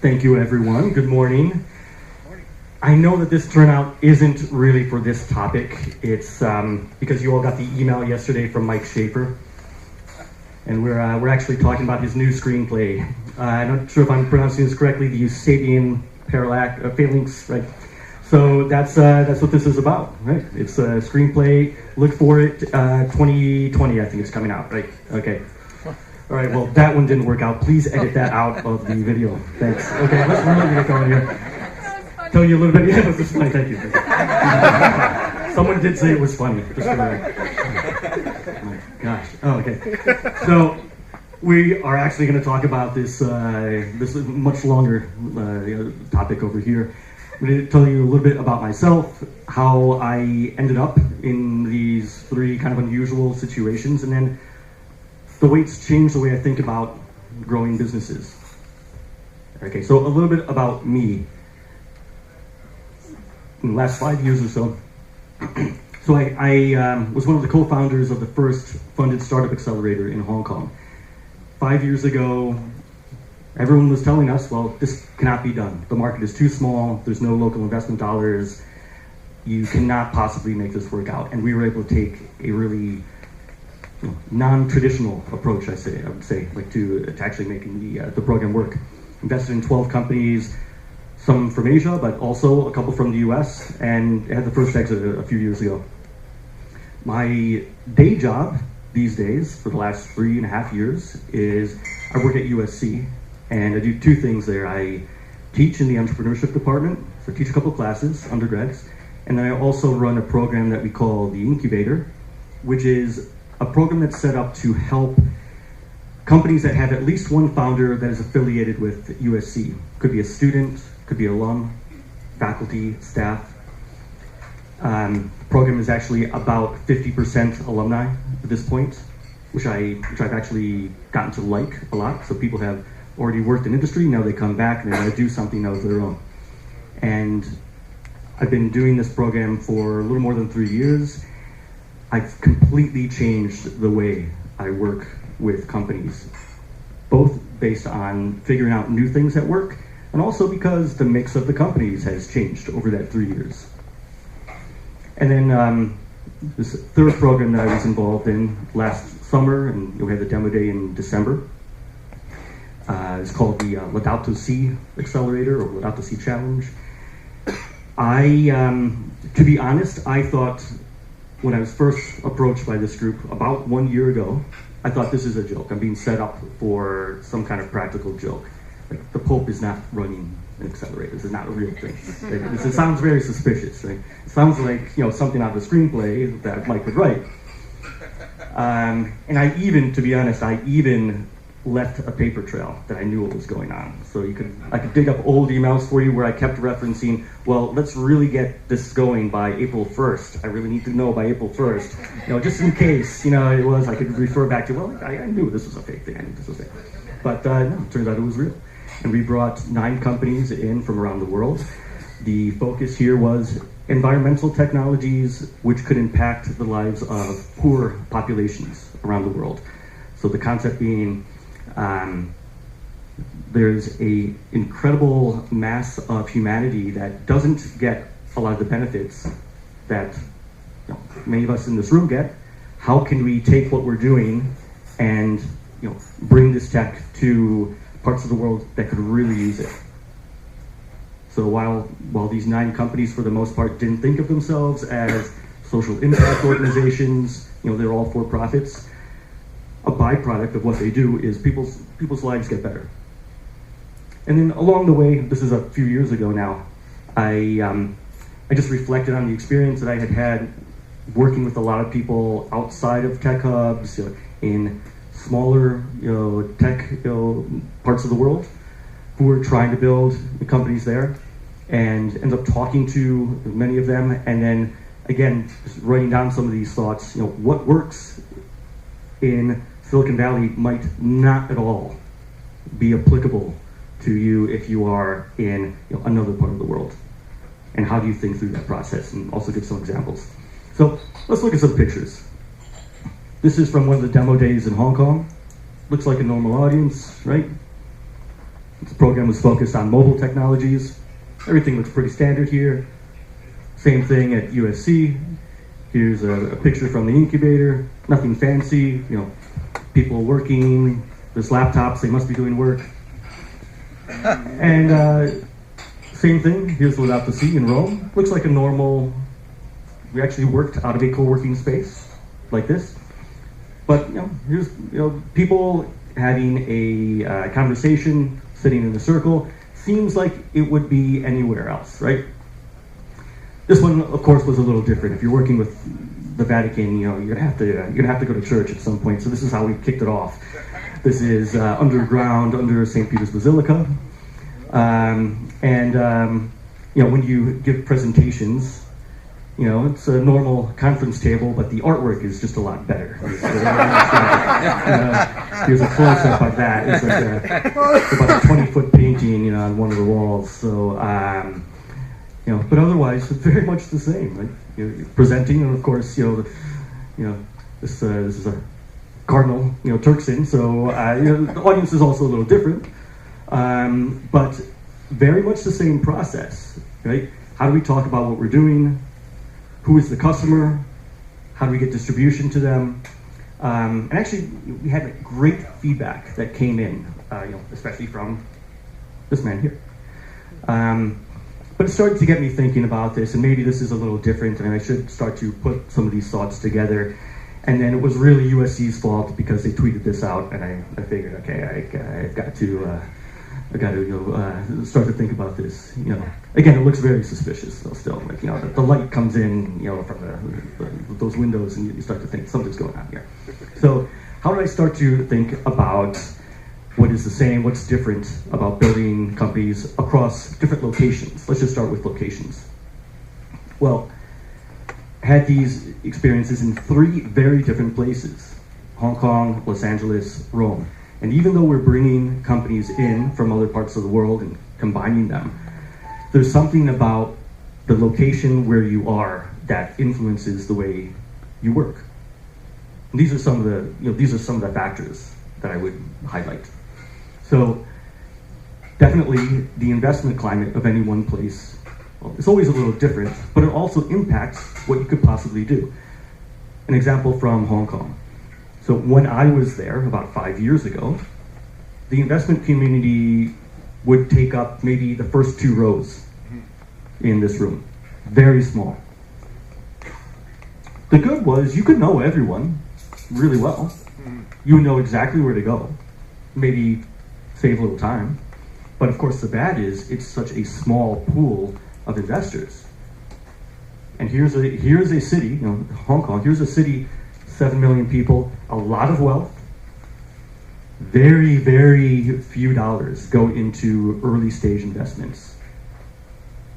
Thank you, everyone. Good morning. I know that this turnout isn't really for this topic. It's because you all got the email yesterday from Mike Schaefer, and we're actually talking about his new screenplay. I'm not sure if I'm pronouncing this correctly. The Eustabian Phalanx, right? So that's what this is about, right? It's a screenplay. Look for it. 2020, I think it's coming out, right? Okay. All right. Well, that one didn't work out. Please edit that out of the video. Thanks. Okay. Let's really get going here. Tell you a little bit. Yeah, it was funny. Thank you. Someone did say it was funny. Just oh my gosh. Oh, okay. So we are actually going to talk about this this much longer topic over here. I'm going to tell you a little bit about myself, how I ended up in these three kind of unusual situations, and then the way it's changed the way I think about growing businesses. Okay, so a little bit about me. In the last 5 years or so, so I was one of the co-founders of the first funded startup accelerator in Hong Kong. 5 years ago, everyone was telling us, well, this cannot be done. The market is too small, there's no local investment dollars, you cannot possibly make this work out. And we were able to take a really non-traditional approach, I would say, like to actually making the program work. Invested in 12 companies, some from Asia, but also a couple from the US, and had the first exit a few years ago. My day job these days, for the last 3.5 years, is I work at USC, and I do two things there. I teach in the entrepreneurship department, so I teach a couple classes, undergrads, and then I also run a program that we call the Incubator, which is a program that's set up to help companies that have at least one founder that is affiliated with USC. Could be a student, could be alum, faculty, staff. The program is actually about 50% alumni at this point, which I've actually gotten to like a lot. So people have already worked in industry, now they come back and they want to do something of their own. And I've been doing this program for a little more than 3 years. I've completely changed the way I work with companies, both based on figuring out new things that work, and also because the mix of the companies has changed over that 3 years. And then this third program that I was involved in last summer, and we had the demo day in December, it's called the Laudato Si Accelerator or Laudato Si Challenge. To be honest, I thought when I was first approached by this group about 1 year ago, I thought this is a joke. I'm being set up for some kind of practical joke. Like the Pope is not running accelerators. It's not a real thing. It sounds very suspicious. Right? It sounds like something out of a screenplay that Mike would write. And I even, to be honest, I even left a paper trail that I knew what was going on. So I could dig up old emails for you where I kept referencing, well, let's really get this going by April 1st. I really need to know by April 1st. Just in case, it was, I could refer back to, well, I knew this was a fake thing. I knew this was fake. But no, it turns out it was real. And we brought 9 companies in from around the world. The focus here was environmental technologies which could impact the lives of poor populations around the world. So the concept being there's a incredible mass of humanity that doesn't get a lot of the benefits that many of us in this room get. How can we take what we're doing and bring this tech to parts of the world that could really use it? So while these 9 companies for the most part didn't think of themselves as social impact organizations, they're all for profits, a byproduct of what they do is people's lives get better. And then along the way, this is a few years ago now, I just reflected on the experience that I had working with a lot of people outside of tech hubs, in smaller tech parts of the world, who were trying to build the companies there, and end up talking to many of them, and then again just writing down some of these thoughts. What works in Silicon Valley might not at all be applicable to you if you are in another part of the world. And how do you think through that process? And also give some examples. So let's look at some pictures. This is from one of the demo days in Hong Kong. Looks like a normal audience, right? The program was focused on mobile technologies. Everything looks pretty standard here. Same thing at USC. Here's a picture from the incubator. Nothing fancy, people working. There's laptops, they must be doing work. And same thing, here's without the sea in Rome. Looks like a normal, we actually worked out of a co-working space like this. But here's people having a conversation, sitting in a circle. Seems like it would be anywhere else, right? This one, of course, was a little different. If you're working with the Vatican, you're gonna have to go to church at some point. So this is how we kicked it off. This is underground under St. Peter's Basilica, when you give presentations, it's a normal conference table, but the artwork is just a lot better. Here's a close-up of that. It's like about a 20-foot painting, on one of the walls. So, but otherwise, very much the same. Like, you're presenting, and of course, this is a Cardinal, Turkson. So, the audience is also a little different, but very much the same process, right? How do we talk about what we're doing? Who is the customer? How do we get distribution to them? And actually, we had great feedback that came in, especially from this man here. But it started to get me thinking about this, and maybe this is a little different, and I should start to put some of these thoughts together. And then it was really USC's fault because they tweeted this out, and I figured, okay, I've got to start to think about this. Again, it looks very suspicious though. Still, like the light comes in, from those windows, and you start to think something's going on here. So, how do I start to think about what is the same, what's different about building companies across different locations? Let's just start with locations. Well, had these experiences in 3 very different places: Hong Kong, Los Angeles, Rome. And even though we're bringing companies in from other parts of the world and combining them, there's something about the location where you are that influences the way you work. And these are some of the factors that I would highlight. So definitely the investment climate of any one place, it's always a little different, but it also impacts what you could possibly do. An example from Hong Kong. So when I was there about 5 years ago, the investment community would take up maybe the first 2 rows in this room. Very small. The good was you could know everyone really well. You would know exactly where to go. Maybe save a little time. But of course the bad is it's such a small pool of investors. And here's a city, Hong Kong, here's a city, 7 million people, a lot of wealth. Very, very few dollars go into early stage investments.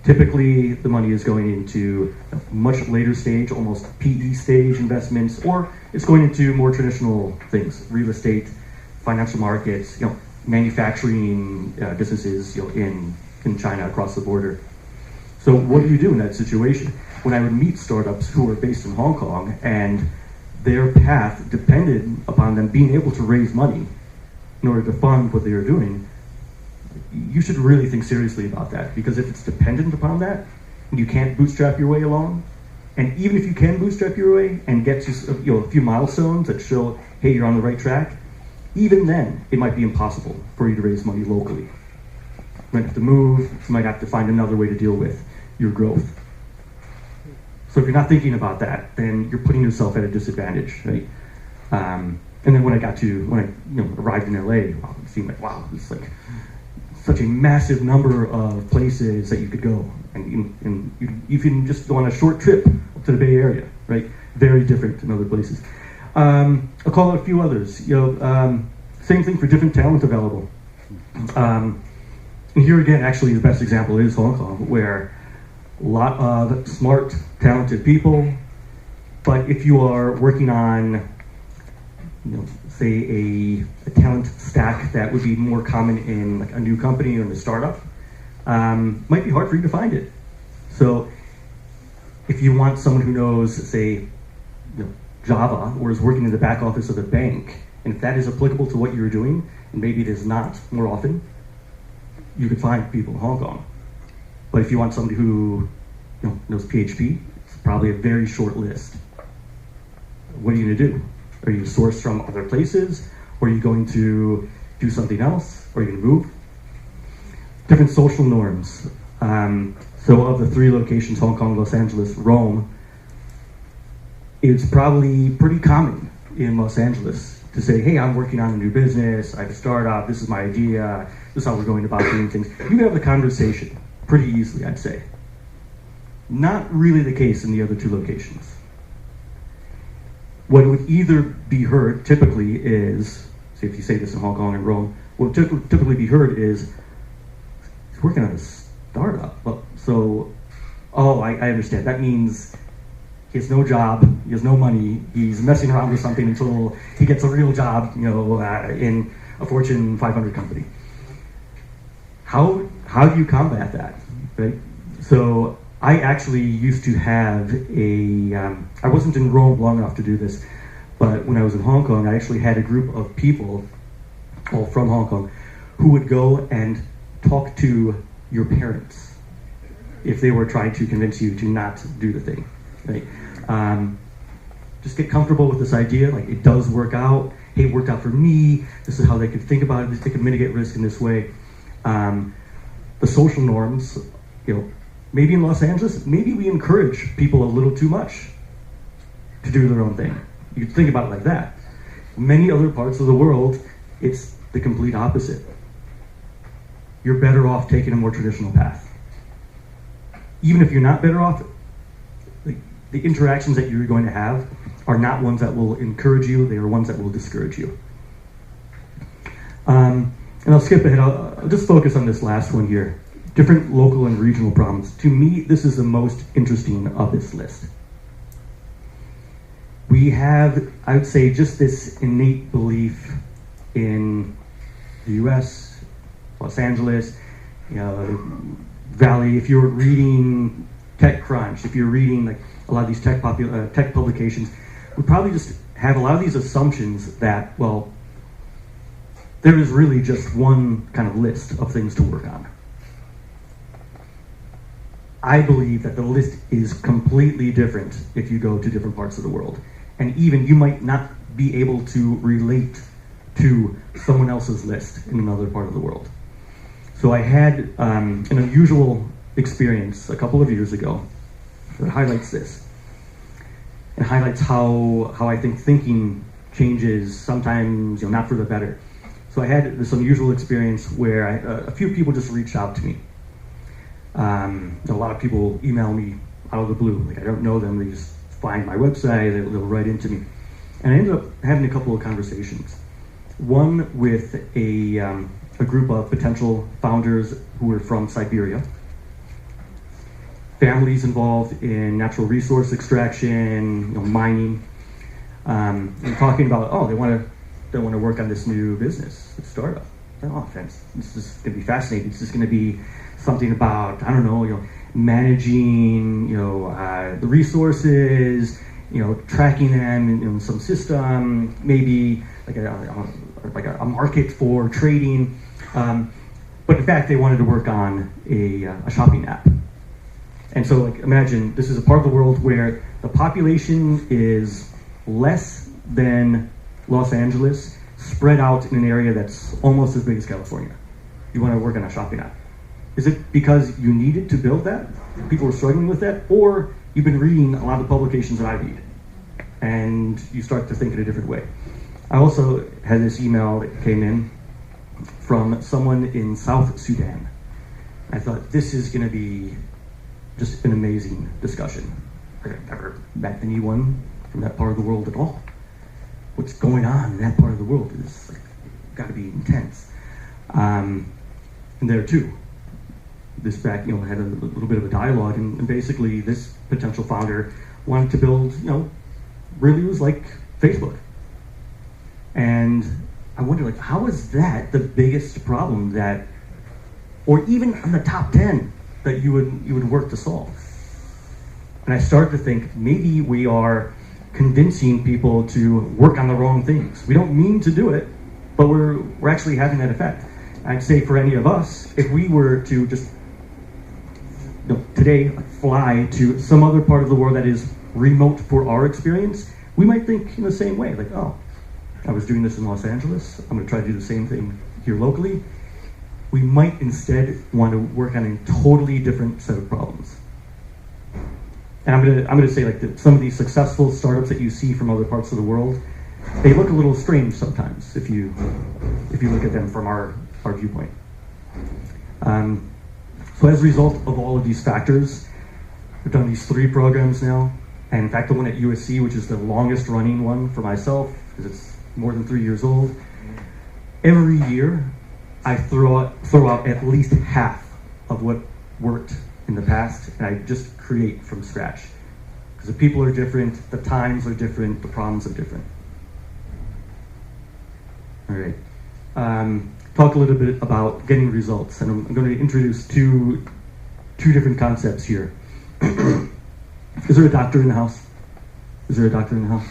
Typically, the money is going into much later stage, almost PE stage investments, or it's going into more traditional things, real estate, financial markets, manufacturing businesses, in China across the border. So what do you do in that situation? When I would meet startups who were based in Hong Kong and their path depended upon them being able to raise money in order to fund what they were doing, you should really think seriously about that, because if it's dependent upon that and you can't bootstrap your way along, and even if you can bootstrap your way and get to a few milestones that show, hey, you're on the right track, even then it might be impossible for you to raise money locally. You might have to move, you might have to find another way to deal with your growth. So if you're not thinking about that, then you're putting yourself at a disadvantage, right? And then when I arrived in LA, it seemed like, wow, it's like such a massive number of places that you could go, and you can just go on a short trip up to the Bay Area, right? Very different than other places. I'll call out a few others. Same thing for different talent available. And here again, actually, the best example is Hong Kong, where a lot of smart, talented people, but if you are working on, say a talent stack that would be more common in like a new company or in a startup, might be hard for you to find it. So if you want someone who knows, say, Java, or is working in the back office of a bank, and if that is applicable to what you're doing, and maybe it is not more often, you could find people in Hong Kong. But if you want somebody who knows PHP, it's probably a very short list. What are you going to do? Are you going to source from other places? Or are you going to do something else? Or are you going to move? Different social norms. So of the 3 locations, Hong Kong, Los Angeles, Rome, it's probably pretty common in Los Angeles to say, hey, I'm working on a new business, I have a startup, this is my idea, this is how we're going about doing things. You can have the conversation pretty easily, I'd say. Not really the case in the other 2 locations. What would either be heard typically is, say if you say this in Hong Kong and Rome, what would typically be heard is, he's working on a startup. I understand. That means he has no job, he has no money, he's messing around with something until he gets a real job, in a Fortune 500 company. How do you combat that, right? So I actually used to have I wasn't in Rome long enough to do this, but when I was in Hong Kong, I actually had a group of people, all from Hong Kong, who would go and talk to your parents if they were trying to convince you to not do the thing, right? Just get comfortable with this idea, like it does work out. Hey, it worked out for me. This is how they could think about it. They could mitigate risk in this way. The social norms, maybe in Los Angeles, maybe we encourage people a little too much to do their own thing. You could think about it like that. Many other parts of the world, it's the complete opposite. You're better off taking a more traditional path. Even if you're not better off, the interactions that you're going to have are not ones that will encourage you, they are ones that will discourage you. And I'll skip ahead, I'll just focus on this last one here. Different local and regional problems. To me, this is the most interesting of this list. We have, I would say, just this innate belief in the US, Los Angeles, Valley. If you're reading TechCrunch, if you're reading like a lot of these tech publications, we probably just have a lot of these assumptions that, well, there is really just one kind of list of things to work on. I believe that the list is completely different if you go to different parts of the world. And even you might not be able to relate to someone else's list in another part of the world. So I had an unusual experience a couple of years ago that highlights this. It highlights how I think thinking changes sometimes, not for the better. So I had this unusual experience where a few people just reached out to me. A lot of people email me out of the blue. Like I don't know them, they just find my website, they'll write into me. And I ended up having a couple of conversations. One with a group of potential founders who were from Siberia. Families involved in natural resource extraction, mining, and talking about, they want to work on this new business, this startup. Oh, this is going to be fascinating. This is going to be something about, managing, the resources, tracking them in some system, maybe like a market for trading. But in fact, they wanted to work on a shopping app. And so imagine this is a part of the world where the population is less than Los Angeles, spread out in an area that's almost as big as California. You want to work on a shopping app. Is it because you needed to build that? People are struggling with that? Or you've been reading a lot of the publications that I read and you start to think in a different way? I also had this email that came in from someone in South Sudan. I thought this is going to be just an amazing discussion. I've never met anyone from that part of the world at all. What's going on in that part of the world is got to be intense. And there too, this back, had a little bit of a dialogue, and basically this potential founder wanted to build, really was like Facebook. And I wonder, how is that the biggest problem that, or even on the top 10 that you would work to solve? And I started to think maybe we are convincing people to work on the wrong things. We don't mean to do it, but we're actually having that effect. I'd say for any of us, if we were to just today fly to some other part of the world that is remote for our experience, we might think in the same way, like, oh, I was doing this in Los Angeles, I'm going to try to do the same thing here locally. We might instead want to work on a totally different set of problems. And I'm going to say, like, that some of these successful startups that you see from other parts of the world, they look a little strange sometimes if you look at them from our viewpoint. So as a result of all of these factors, we've done these 3 programs now. And in fact, the one at USC, which is the longest running one for myself, because it's more than 3 years old, every year I throw out at least half of what worked in the past, and I just create from scratch. Because the people are different, the times are different, the problems are different. All right. Talk a little bit about getting results, and I'm going to introduce two different concepts here. Is there a doctor in the house? Is there a doctor in the house?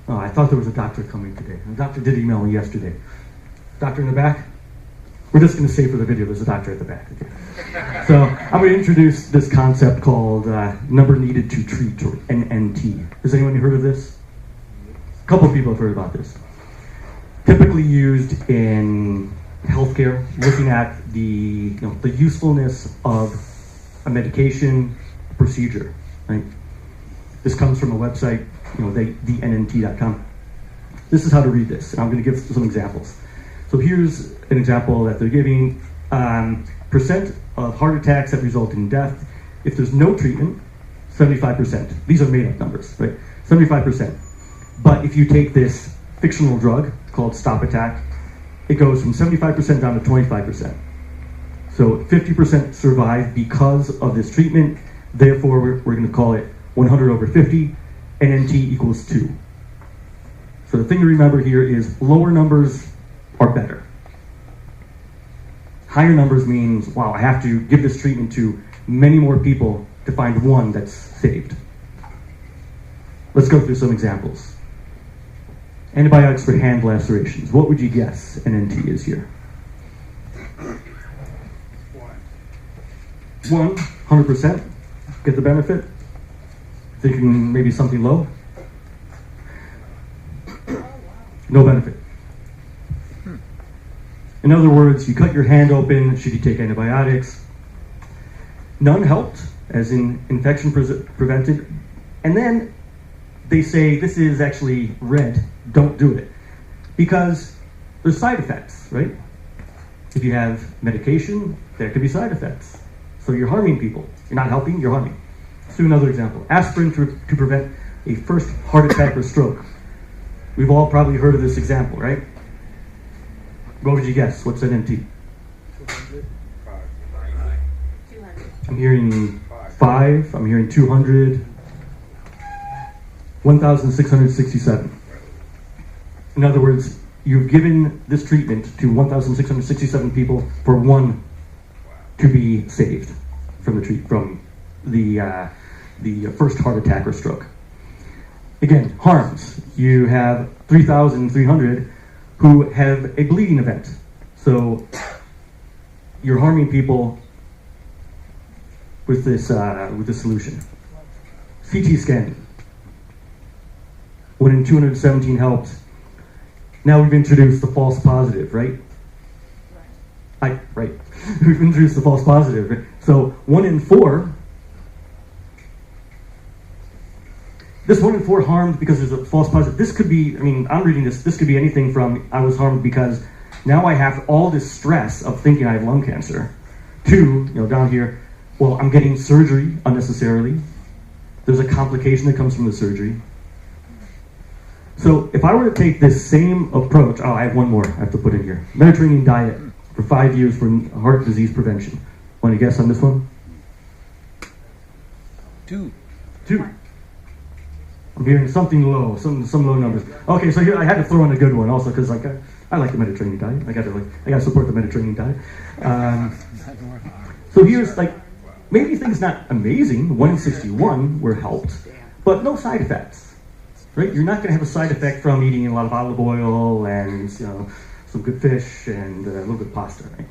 Oh, I thought there was a doctor coming today. The doctor did email me yesterday. Doctor in the back? We're just going to say for the video, there's a doctor at the back. Okay. So I'm going to introduce this concept called number needed to treat, or NNT. Has anyone heard of this? A couple of people have heard about this. Typically used in healthcare, looking at the usefulness of a medication, a procedure. Right? This comes from a website, thennt.com. This is how to read this, and I'm going to give some examples. So here's an example that they're giving. Percent of heart attacks that result in death. If there's no treatment, 75%. These are made-up numbers, right? 75%. But if you take this fictional drug called Stop Attack, it goes from 75% down to 25%. So 50% survive because of this treatment. Therefore, we're going to call it 100 over 50, NNT equals 2. So the thing to remember here is lower numbers are better. Higher numbers means, wow, I have to give this treatment to many more people to find one that's saved. Let's go through some examples. Antibiotics for hand lacerations. What would you guess NNT is here? 100%. Get the benefit? Thinking maybe something low? No benefit. In other words, you cut your hand open, should you take antibiotics? None helped, as in infection prevented. And then they say this is actually red, don't do it. Because there's side effects, right? If you have medication, there could be side effects. So you're harming people. You're not helping, you're harming. Let's do another example. Aspirin to prevent a first heart attack or stroke. We've all probably heard of this example, right? What would you guess? What's NNT? 200. I'm hearing 5. I'm hearing 200. 1,667. In other words, you've given this treatment to 1,667 people for one to be saved from the first heart attack or stroke. Again, harms. You have 3,300 who have a bleeding event. So you're harming people with this solution. CT scanning. 1 in 217 helped. Now we've introduced the false positive, right? Right. We've introduced the false positive. Right? So 1 in 4. This 1 in 4 harmed because there's a false positive. This could be, I'm reading this. This could be anything from I was harmed because now I have all this stress of thinking I have lung cancer. To, down here, well, I'm getting surgery unnecessarily. There's a complication that comes from the surgery. So if I were to take this same approach, I have one more I have to put in here. Mediterranean diet for 5 years for heart disease prevention. Want to guess on this one? 2. I'm hearing something low, some low numbers. Okay, so here I had to throw in a good one also because I like the Mediterranean diet. I got to support the Mediterranean diet. So here's maybe things not amazing. 1 in 61 were helped, but no side effects. Right? You're not going to have a side effect from eating a lot of olive oil and some good fish, and a little bit of pasta, right?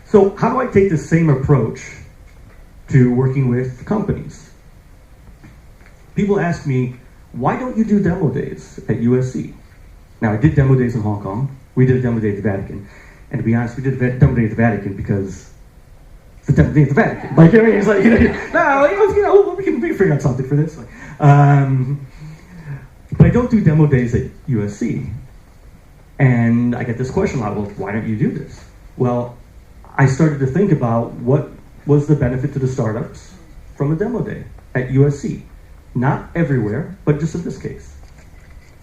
So how do I take this same approach to working with companies? People ask me, why don't you do demo days at USC? Now, I did demo days in Hong Kong. We did a demo day at the Vatican. And to be honest, we did a demo day at the Vatican because it's the demo day at the Vatican. Like, it's like, no, we can figure out something for this. But I don't do demo days at USC. And I get this question a lot, well, why don't you do this? Well, I started to think about what was the benefit to the startups from a demo day at USC. Not everywhere, but just in this case.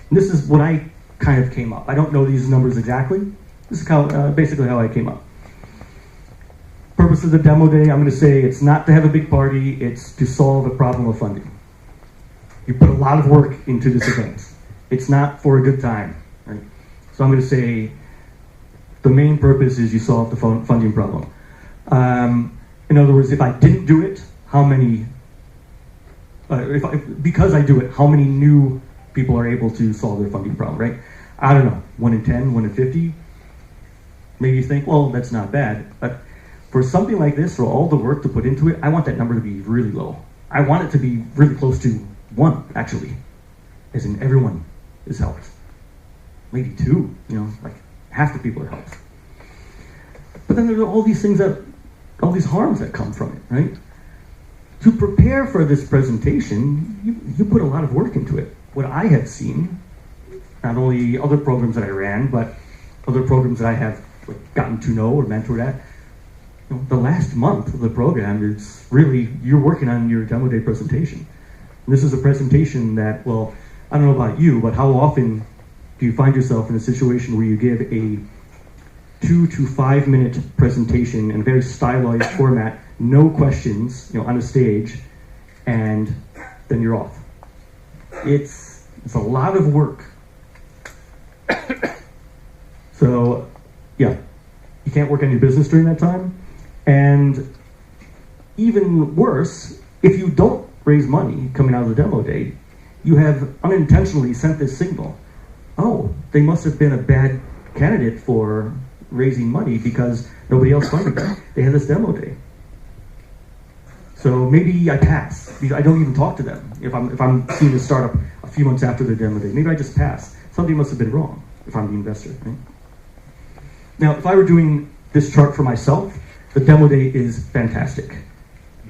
And this is when I kind of came up. I don't know these numbers exactly. This is basically how I came up. Purpose of the demo day, I'm going to say it's not to have a big party, it's to solve a problem of funding. You put a lot of work into this event. It's not for a good time. Right? So I'm going to say the main purpose is you solve the funding problem. In other words, if I didn't do it, how many because I do it, how many new people are able to solve their funding problem, right? I don't know, 1 in 10, 1 in 50. Maybe you think, well, that's not bad. But for something like this, for all the work to put into it, I want that number to be really low. I want it to be really close to 1, actually. As in everyone is helped. Maybe 2, like half the people are helped. But then there are all these things all these harms that come from it, right? To prepare for this presentation, you put a lot of work into it. What I have seen, not only other programs that I ran, but other programs that I have gotten to know or mentored at, the last month of the program is really, you're working on your demo day presentation. And this is a presentation that, well, I don't know about you, but how often do you find yourself in a situation where you give a 2 to 5 minute presentation in a very stylized format, no questions, on a stage, and then you're off. It's a lot of work. So, yeah, you can't work on your business during that time. And even worse, if you don't raise money coming out of the demo day, you have unintentionally sent this signal. Oh, they must have been a bad candidate for raising money because nobody else funded them. They had this demo day. So maybe I pass. I don't even talk to them if I'm seeing a startup a few months after their demo day. Maybe I just pass. Something must have been wrong if I'm the investor, right? Now, if I were doing this chart for myself, the demo day is fantastic.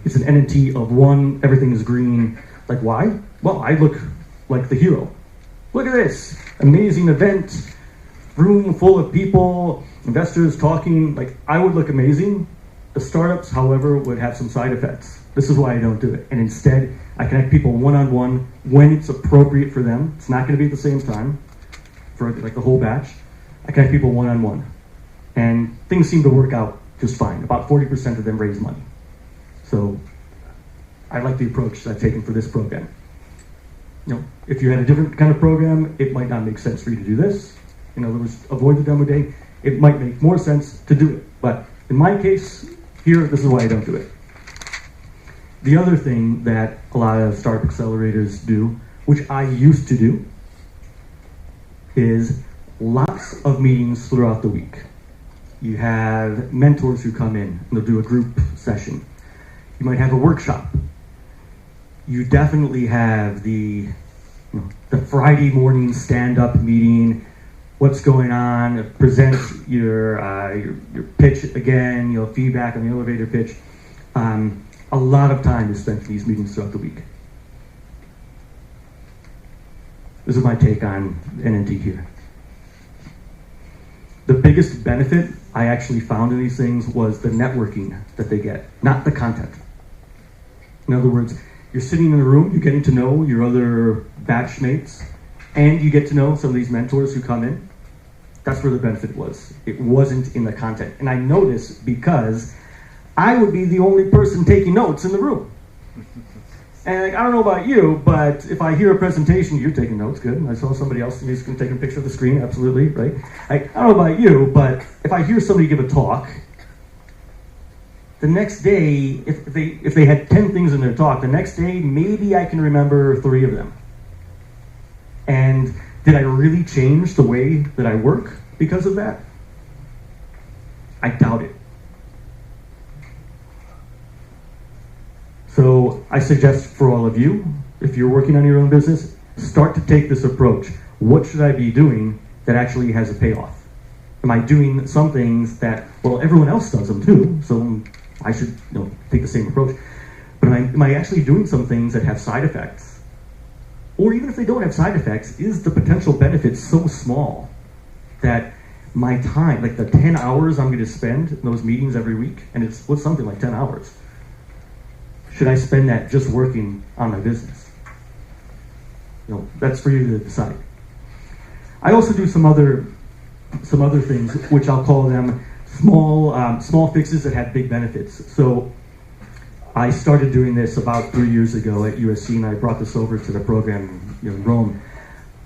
It's an NNT of 1, everything is green. Like, why? Well, I look like the hero. Look at this, amazing event, room full of people, investors talking. Like, I would look amazing. The startups, however, would have some side effects. This is why I don't do it. And instead, I connect people one-on-one when it's appropriate for them. It's not going to be at the same time for like the whole batch. I connect people one-on-one. And things seem to work out just fine. About 40% of them raise money. So I like the approach that I've taken for this program. If you had a different kind of program, it might not make sense for you to do this. In other words, avoid the demo day. It might make more sense to do it. But in my case, here, this is why I don't do it. The other thing that a lot of startup accelerators do, which I used to do, is lots of meetings throughout the week. You have mentors who come in, and they'll do a group session. You might have a workshop. You definitely have the Friday morning stand-up meeting. What's going on? Present your pitch again. Feedback on the elevator pitch. A lot of time is spent in these meetings throughout the week. This is my take on NNT here. The biggest benefit I actually found in these things was the networking that they get, not the content. In other words, you're sitting in a room, you're getting to know your other batchmates, and you get to know some of these mentors who come in. That's where the benefit was. It wasn't in the content. And I know this because I would be the only person taking notes in the room. And I don't know about you, but if I hear a presentation, you're taking notes, good. I saw somebody else who's going to take a picture of the screen, absolutely, right? I don't know about you, but if I hear somebody give a talk, the next day, if they had 10 things in their talk, the next day, maybe I can remember 3 of them. And did I really change the way that I work because of that? I doubt it. So I suggest for all of you, if you're working on your own business, start to take this approach. What should I be doing that actually has a payoff? Am I doing some things that, well, everyone else does them too, so I should take the same approach. But am I actually doing some things that have side effects? Or even if they don't have side effects, is the potential benefit so small that my time, like the 10 hours I'm going to spend in those meetings every week, and it's something like 10 hours, should I spend that just working on my business? That's for you to decide. I also do some other things, which I'll call them small fixes that have big benefits. So I started doing this about 3 years ago at USC, and I brought this over to the program in Rome.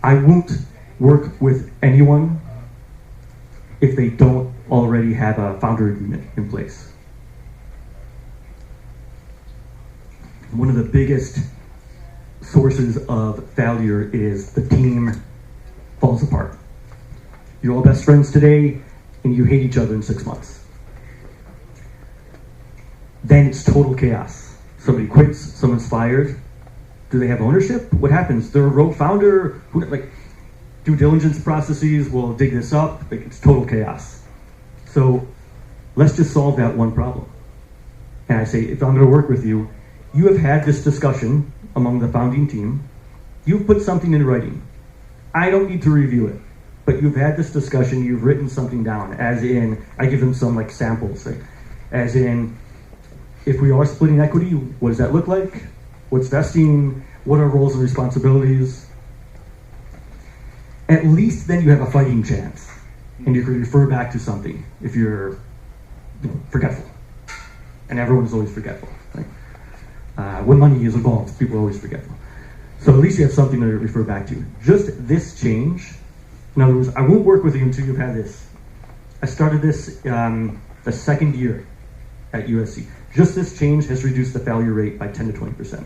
I won't work with anyone if they don't already have a founder agreement in place. One of the biggest sources of failure is the team falls apart. You're all best friends today, and you hate each other in 6 months. Then it's total chaos. Somebody quits, someone's fired. Do they have ownership? What happens? They're a rogue founder. Due diligence processes will dig this up. It's total chaos. So let's just solve that one problem. And I say, if I'm going to work with you, you have had this discussion among the founding team. You've put something in writing. I don't need to review it, but you've had this discussion. You've written something down, as in, I give them some samples, as in, if we are splitting equity, what does that look like? What's vesting? What are roles and responsibilities? At least then you have a fighting chance, and you can refer back to something if you're forgetful. And everyone's always forgetful. When money is involved, people are always forgetful. So at least you have something to refer back to. Just this change, in other words, I won't work with you until you've had this. I started this the second year at USC. Just this change has reduced the failure rate by 10 to 20%.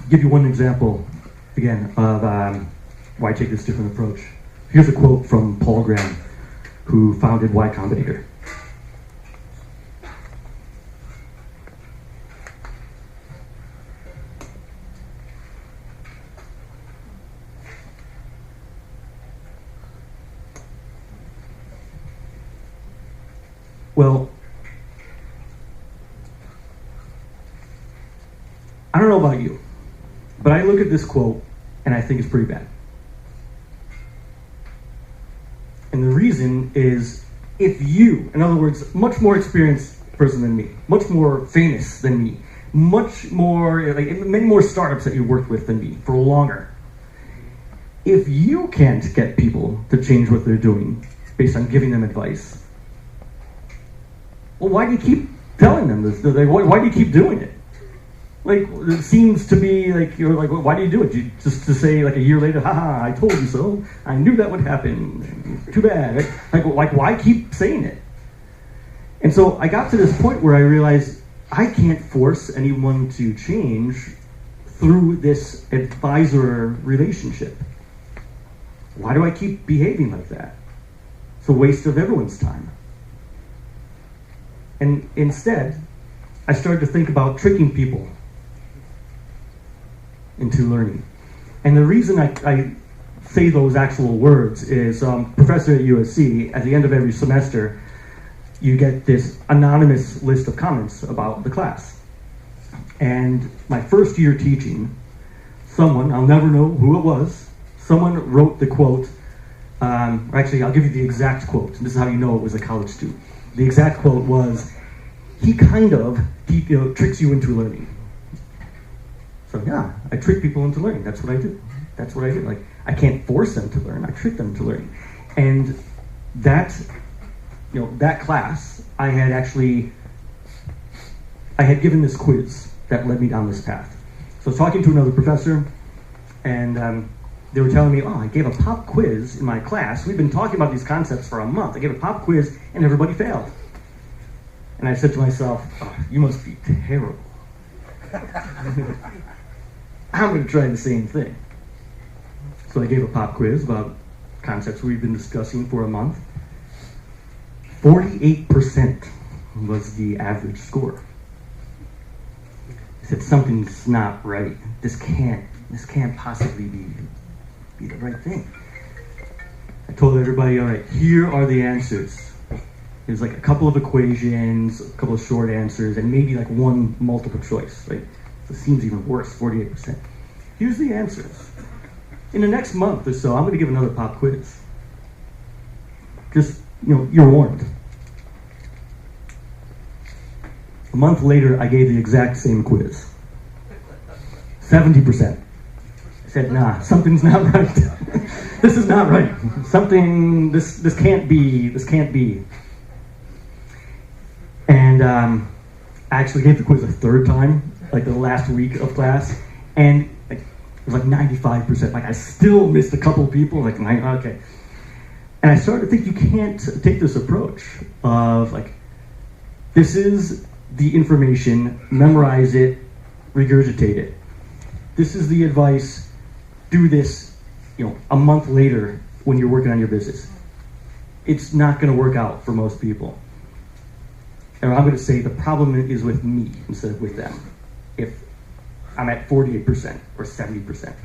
Give you one example, again, of why I take this different approach. Here's a quote from Paul Graham, who founded Y Combinator. Well, I don't know about you, but I look at this quote and I think it's pretty bad. And the reason is, if you, in other words, much more experienced person than me, much more famous than me, much more, many more startups that you worked with than me for longer, if you can't get people to change what they're doing based on giving them advice, well, why do you keep telling them this? Why do you keep doing it? It seems to be you're why do you do it? Just to say a year later, haha, I told you so. I knew that would happen. Too bad. Why keep saying it? And so I got to this point where I realized I can't force anyone to change through this advisor relationship. Why do I keep behaving like that? It's a waste of everyone's time. And instead, I started to think about tricking people into learning. And the reason I say those actual words is professor at USC, at the end of every semester, you get this anonymous list of comments about the class. And my first year teaching, someone, I'll never know who it was, someone wrote the quote, actually I'll give you the exact quote, and this is how you know it was a college student. The exact quote was, he tricks you into learning. So yeah, I trick people into learning. That's what I do. That's what I do. I can't force them to learn. I trick them to learning. And that class, I had given this quiz that led me down this path. So I was talking to another professor, and they were telling me, I gave a pop quiz in my class. We've been talking about these concepts for a month. I gave a pop quiz, and everybody failed. And I said to myself, you must be terrible. I'm going to try the same thing. So I gave a pop quiz about concepts we've been discussing for a month. 48% was the average score. I said, something's not right. This can't possibly be the right thing. I told everybody, all right, here are the answers. There's like a couple of equations, a couple of short answers, and maybe like one multiple choice, right? So it seems even worse, 48%. Here's the answers. In the next month or so, I'm going to give another pop quiz. Just, you're warned. A month later, I gave the exact same quiz. 70%. I said, nah, something's not right. This is not right. This can't be. And I actually gave the quiz a third time, like the last week of class, and it was like 95%. Like I still missed a couple people, like, okay. And I started to think you can't take this approach of like, this is the information, memorize it, regurgitate it. This is the advice, do this, a month later when you're working on your business. It's not going to work out for most people. And I'm going to say the problem is with me instead of with them. If I'm at 48% or 70%.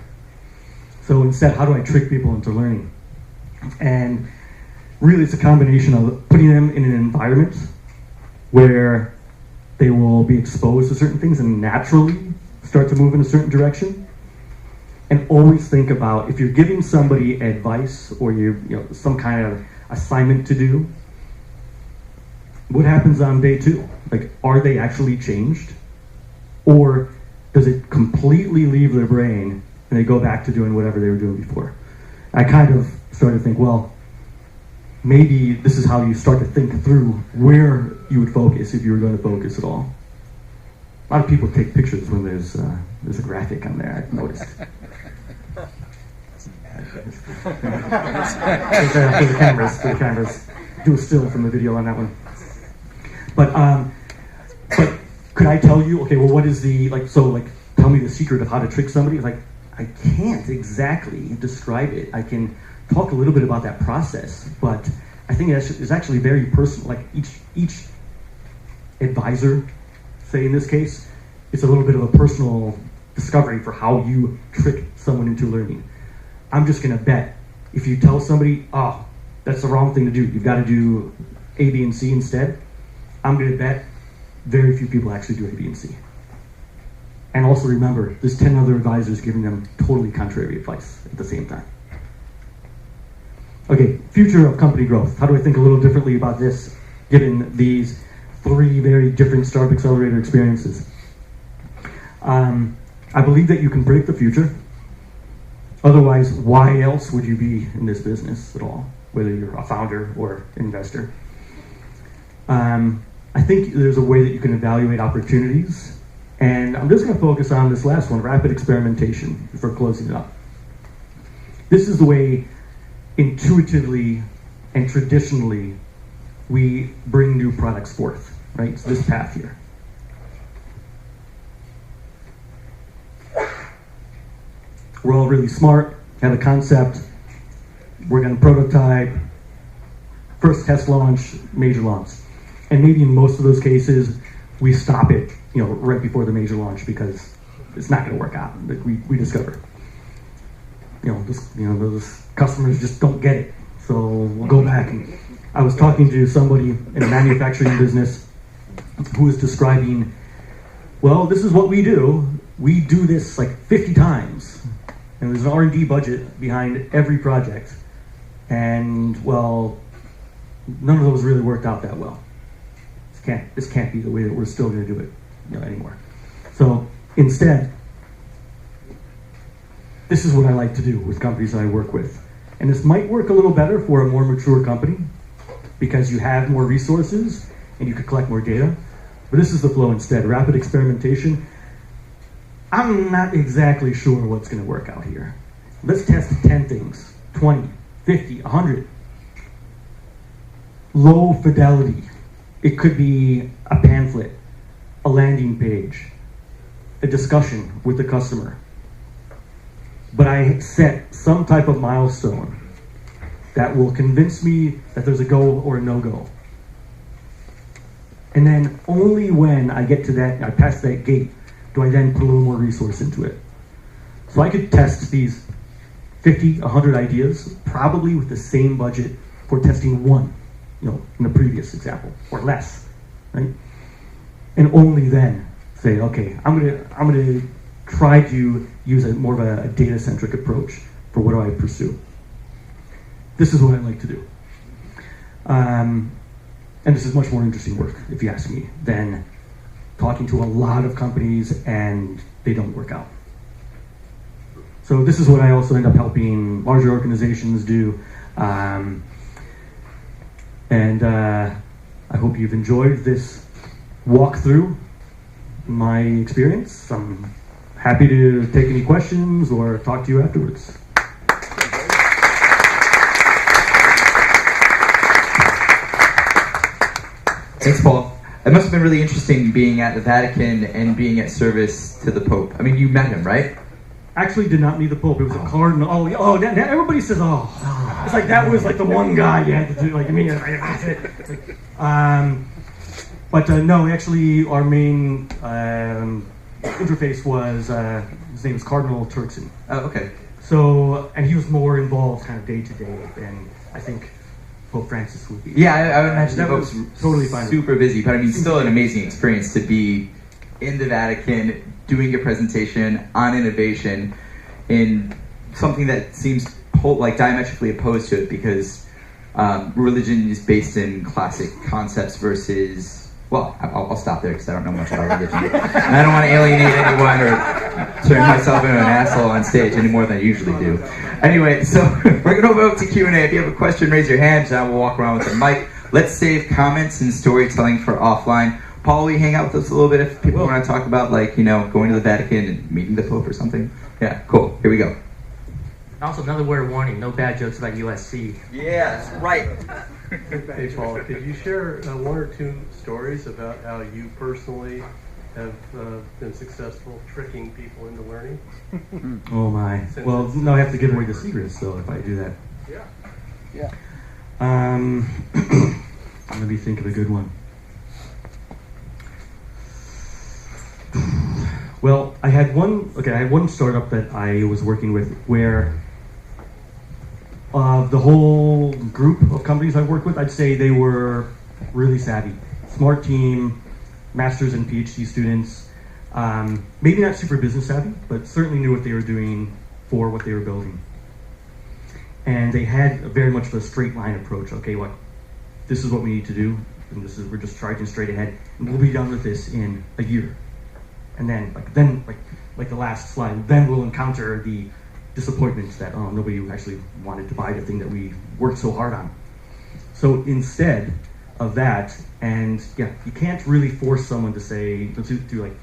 So instead, how do I trick people into learning? And really it's a combination of putting them in an environment where they will be exposed to certain things and naturally start to move in a certain direction. And always think about, if you're giving somebody advice or some kind of assignment to do, what happens on day 2? Like, are they actually changed? Or does it completely leave their brain and they go back to doing whatever they were doing before? I kind of started to think, well, maybe this is how you start to think through where you would focus if you were going to focus at all. A lot of people take pictures when there's a graphic on there, I've noticed. For the cameras. Do a still from the video on that one. But could I tell you, okay, well, what is tell me the secret of how to trick somebody? Like, I can't exactly describe it. I can talk a little bit about that process, but I think it's actually very personal. Like each advisor, say in this case, it's a little bit of a personal discovery for how you trick someone into learning. I'm just gonna bet if you tell somebody, oh, that's the wrong thing to do, you've got to do A, B, and C instead, I'm gonna bet very few people actually do A, B, and C. And also remember, there's 10 other advisors giving them totally contrary advice at the same time. Okay, future of company growth. How do I think a little differently about this, given these 3 very different Startup Accelerator experiences? I believe that you can predict the future. Otherwise, why else would you be in this business at all, whether you're a founder or investor? I think there's a way that you can evaluate opportunities. And I'm just going to focus on this last one, rapid experimentation, before closing it up. This is the way intuitively and traditionally we bring new products forth, right? It's this path here. We're all really smart, have a concept, we're going to prototype, first test launch, major launch. And maybe in most of those cases, we stop it, right before the major launch because it's not going to work out. Like we discover, those customers just don't get it. So we'll go back. And I was talking to somebody in a manufacturing business who was describing, well, this is what we do. We do this like 50 times. And there's an R&D budget behind every project. And, well, none of those really worked out that well. This can't be the way that we're still going to do it anymore. So instead, this is what I like to do with companies that I work with. And this might work a little better for a more mature company because you have more resources and you can collect more data. But this is the flow instead. Rapid experimentation. I'm not exactly sure what's going to work out here. Let's test 10 things, 20, 50, 100. Low fidelity. It could be a pamphlet, a landing page, a discussion with the customer, but I set some type of milestone that will convince me that there's a go or a no-go. And then only when I get to that, I pass that gate, do I then put a little more resource into it. So I could test these 50, 100 ideas, probably with the same budget for testing one, in the previous example, or less, right? And only then say, okay, I'm gonna try to use more of a data-centric approach for what do I pursue. This is what I like to do. And this is much more interesting work, if you ask me, than talking to a lot of companies and they don't work out. So this is what I also end up helping larger organizations do. And I hope you've enjoyed this walkthrough my experience. I'm happy to take any questions or talk to you afterwards. Thanks, Paul. It must have been really interesting being at the Vatican and being at service to the Pope. I mean, you met him, right? Actually did not meet the Pope. It was a cardinal. Now everybody says, it's like that was like the one guy you had to do. Like, I mean, that's it. But no, actually, our main interface was, his name was Cardinal Turkson. Oh, okay. So, and he was more involved kind of day to day than I think Pope Francis would be. Yeah, I would imagine that the was Pope's totally fine. Super busy, but I mean, still an amazing experience to be in the Vatican doing a presentation on innovation in something that seems like diametrically opposed to it, because religion is based in classic concepts versus. Well, I'll stop there because I don't know much about religion. And I don't want to alienate anyone or turn myself into an asshole on stage any more than I usually do. Anyway, so we're going to move to Q&A. If you have a question, raise your hand, and I will walk around with the mic. Let's save comments and storytelling for offline. Paul, will you hang out with us a little bit if people want to talk about, going to the Vatican and meeting the Pope or something? Yeah, cool. Here we go. Also, another word of warning, no bad jokes about USC. Yeah, that's right. Hey, Paul, could you share one or two stories about how you personally have been successful tricking people into learning? Oh my. Well, no, I have to give away the secrets, though, if I do that. Yeah. Let me think of a good one. Well, I had one startup that I was working with where the whole group of companies I worked with, I'd say they were really savvy. Smart team, master's and PhD students, maybe not super business savvy, but certainly knew what they were doing for what they were building. And they had very much of a straight line approach. Okay, this is what we need to do, and we're just charging straight ahead, and we'll be done with this in a year. And then, like the last slide, then we'll encounter the disappointment that nobody actually wanted to buy the thing that we worked so hard on. So instead of that, and yeah, you can't really force someone to say, to do like,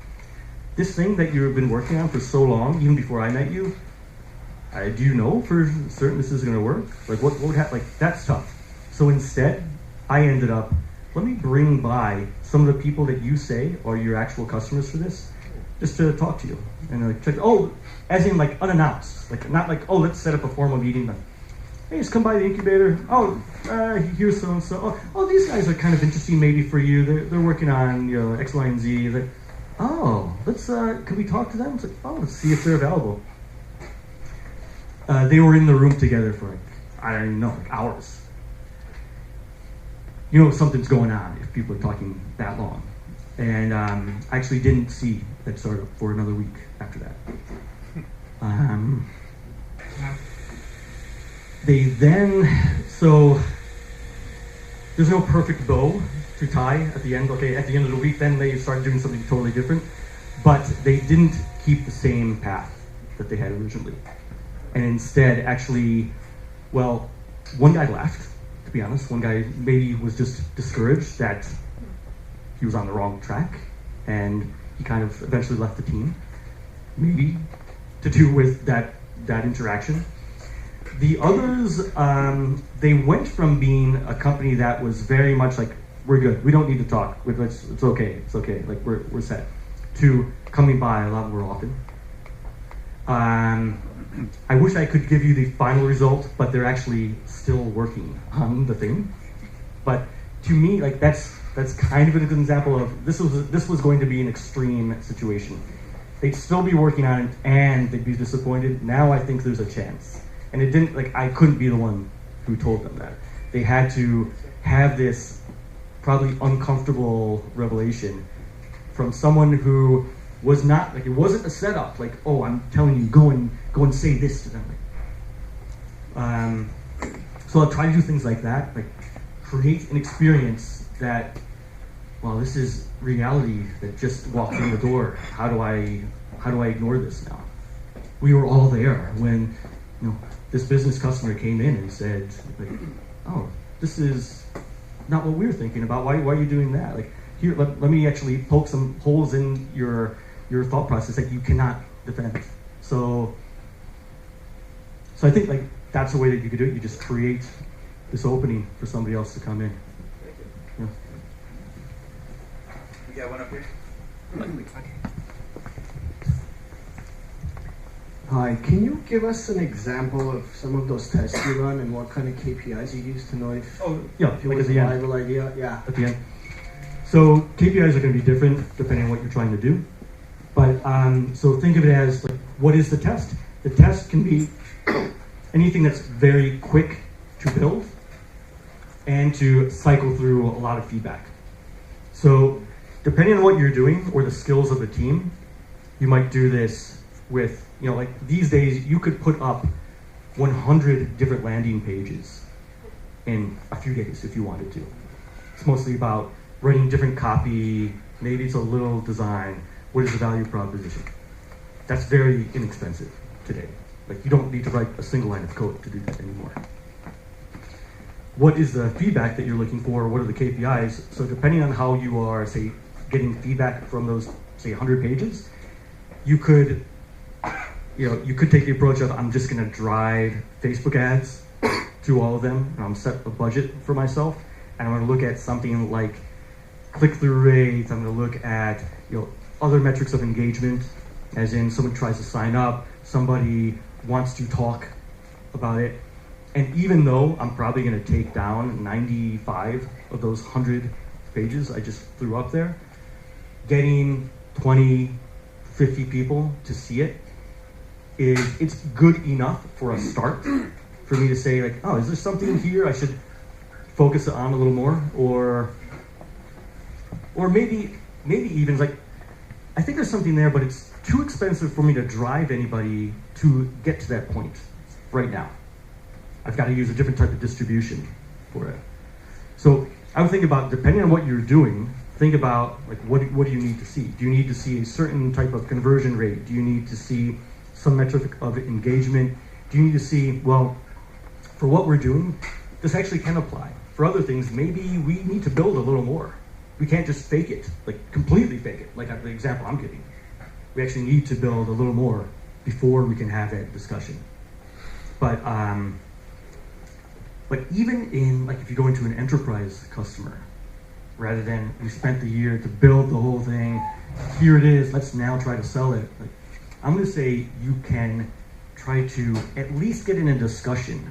this thing that you've been working on for so long, even before I met you, do you know for certain this is going to work? Like, what would happen? Like, that's tough. So instead, I ended up, let me bring by some of the people that you say are your actual customers for this, just to talk to you. And like, check, as in like unannounced, like not like, let's set up a formal meeting. But, hey, just come by the incubator. Here's so and so. These guys are kind of interesting maybe for you. They're working on X, Y, and Z. Like, let's can we talk to them? It's like, let's see if they're available. They were in the room together for like, I don't even know, like hours. Something's going on if people are talking that long. And I actually didn't see that startup for another week after that. So there's no perfect bow to tie at the end. Okay, at the end of the week, then they started doing something totally different. But they didn't keep the same path that they had originally. And instead, actually, one guy left, to be honest. One guy maybe was just discouraged that he was on the wrong track, and he kind of eventually left the team, maybe to do with that interaction. The others, they went from being a company that was very much like, we're good, we don't need to talk, it's okay, like we're set, to coming by a lot more often. I wish I could give you the final result, but they're actually still working on the thing. But to me, like that's kind of a good example of this was going to be an extreme situation. They'd still be working on it and they'd be disappointed. Now I think there's a chance. And it didn't, like, I couldn't be the one who told them that. They had to have this probably uncomfortable revelation from someone who was not, like, it wasn't a setup, like, oh, I'm telling you, go and say this to them. So I'll try to do things like that, like create an experience that, well, this is reality that just walked in the door. How do I ignore this now? We were all there when, this business customer came in and said, like, oh, this is not what we were thinking about. Why are you doing that? Like, here, let me actually poke some holes in your thought process that you cannot defend. So I think, like, that's the way that you could do it. You just create this opening for somebody else to come in. Thank you. We got one up here. Hi, can you give us an example of some of those tests you run and what kind of KPIs you use to know if it like was at a the end. viable idea? Yeah. At the end. So KPIs are going to be different depending on what you're trying to do. But so think of it as, like, what is the test? The test can be anything that's very quick to build and to cycle through a lot of feedback. So depending on what you're doing or the skills of the team, you might do this with, like these days you could put up 100 different landing pages in a few days if you wanted to. It's mostly about writing different copy, maybe it's a little design. What is the value proposition? That's very inexpensive today. Like, you don't need to write a single line of code to do that anymore. What is the feedback that you're looking for? What are the KPIs? So depending on how you are, say, getting feedback from those, say, 100 pages, you could take the approach of, I'm just gonna drive Facebook ads to all of them, and I'm set a budget for myself, and I'm gonna look at something like click-through rates. I'm gonna look at, other metrics of engagement, as in someone tries to sign up, somebody wants to talk about it. And even though I'm probably gonna take down 95 of those 100 pages I just threw up there, getting 20, 50 people to see it, it's good enough for a start for me to say, like, oh, is there something here I should focus on a little more? Or maybe even, like, I think there's something there, but it's too expensive for me to drive anybody to get to that point right now. I've got to use a different type of distribution for it. So I would think about, depending on what you're doing, think about, like, what do you need to see? Do you need to see a certain type of conversion rate? Do you need to see some metric of engagement? Do you need to see, well, for what we're doing, this actually can apply. For other things, maybe we need to build a little more. We can't just fake it, like completely fake it, like the example I'm giving. We actually need to build a little more before we can have that discussion. But even in, like, if you go into an enterprise customer, rather than you spent the year to build the whole thing, here it is, let's now try to sell it. Like, I'm gonna say you can try to at least get in a discussion,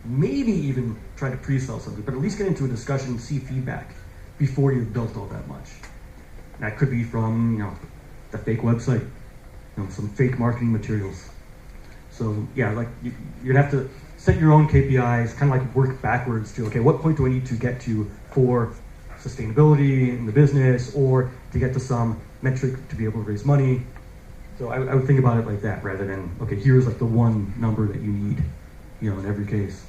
maybe even try to pre-sell something, but at least get into a discussion, see feedback before you've built all that much. And that could be from, the fake website, some fake marketing materials. So yeah, like you'd have to set your own KPIs, kind of like work backwards to, okay, what point do I need to get to for sustainability in the business, or to get to some metric to be able to raise money. So I would think about it like that, rather than, okay, here's like the one number that you need, in every case.